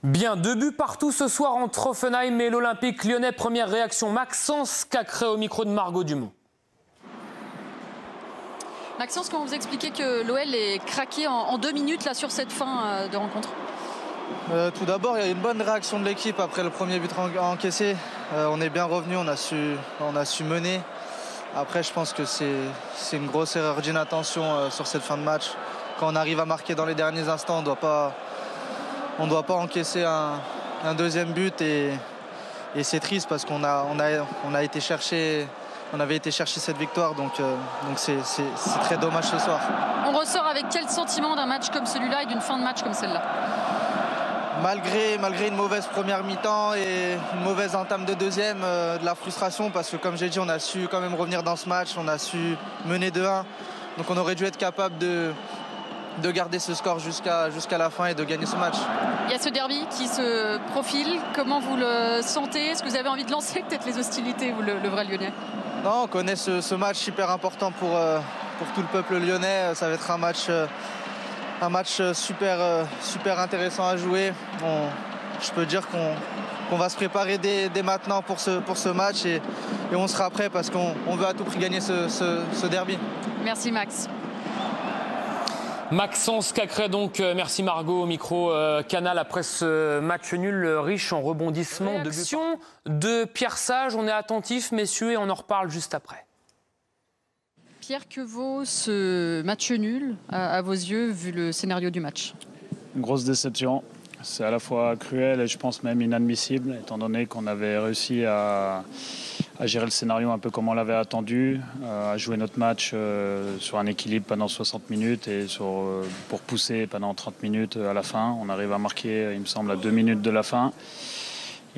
Bien, 2 buts partout ce soir entre Offenheim et l'Olympique lyonnais. Première réaction, Maxence Cacré au micro de Margot Dumont. Maxence, comment vous expliquez que l'OL est craqué en 2 minutes là, sur cette fin de rencontre? Tout d'abord, il y a une bonne réaction de l'équipe après le premier but encaissé. On est bien revenu, on a su mener. Après, je pense que c'est une grosse erreur d'inattention sur cette fin de match. Quand on arrive à marquer dans les derniers instants, on ne doit pas encaisser un deuxième but et c'est triste parce qu'on avait été chercher cette victoire, donc c'est très dommage ce soir. On ressort avec quel sentiment d'un match comme celui-là et d'une fin de match comme celle-là? Malgré une mauvaise première mi-temps et une mauvaise entame de deuxième, de la frustration parce que comme j'ai dit, on a su quand même revenir dans ce match, on a su mener 2-1, donc on aurait dû être capable de garder ce score jusqu'à la fin et de gagner ce match. Il y a ce derby qui se profile, comment vous le sentez? Est-ce que vous avez envie de lancer peut-être les hostilités, vous, le vrai Lyonnais? Non, on connaît ce match hyper important pour tout le peuple lyonnais. Ça va être un match super intéressant à jouer. Je peux dire qu'on va se préparer dès maintenant pour ce match et on sera prêt parce qu'on veut à tout prix gagner ce derby. Merci Max. Maxence Cacré donc, merci Margot au micro Canal après ce match nul riche en rebondissements. Réaction de Pierre Sage, on est attentifs messieurs et on en reparle juste après. Pierre, que vaut ce match nul à vos yeux vu le scénario du match? Une grosse déception, c'est à la fois cruel et je pense même inadmissible étant donné qu'on avait réussi à gérer le scénario un peu comme on l'avait attendu, à jouer notre match sur un équilibre pendant 60 minutes et pour pousser pendant 30 minutes à la fin. On arrive à marquer, il me semble, à 2 minutes de la fin.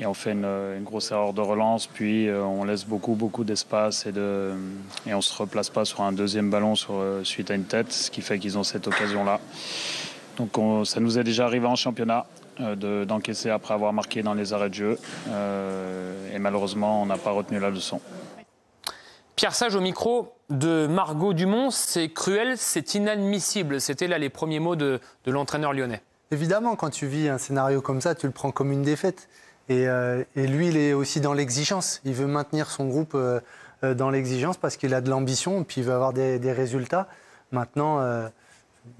Et on fait une grosse erreur de relance, puis on laisse beaucoup d'espace et on ne se replace pas sur un deuxième ballon suite à une tête, ce qui fait qu'ils ont cette occasion-là. Donc ça nous est déjà arrivé en championnat d'encaisser après avoir marqué dans les arrêts de jeu. Et malheureusement, on n'a pas retenu la leçon. Pierre Sage au micro de Margot Dumont, c'est cruel, c'est inadmissible. C'était là les premiers mots de l'entraîneur lyonnais. Évidemment, quand tu vis un scénario comme ça, tu le prends comme une défaite. Et lui, il est aussi dans l'exigence. Il veut maintenir son groupe dans l'exigence parce qu'il a de l'ambition et puis il veut avoir des résultats. Maintenant,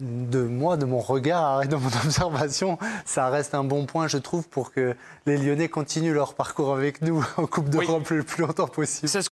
de mon regard et de mon observation, ça reste un bon point, je trouve, pour que les Lyonnais continuent leur parcours avec nous en Coupe d'Europe le plus longtemps possible.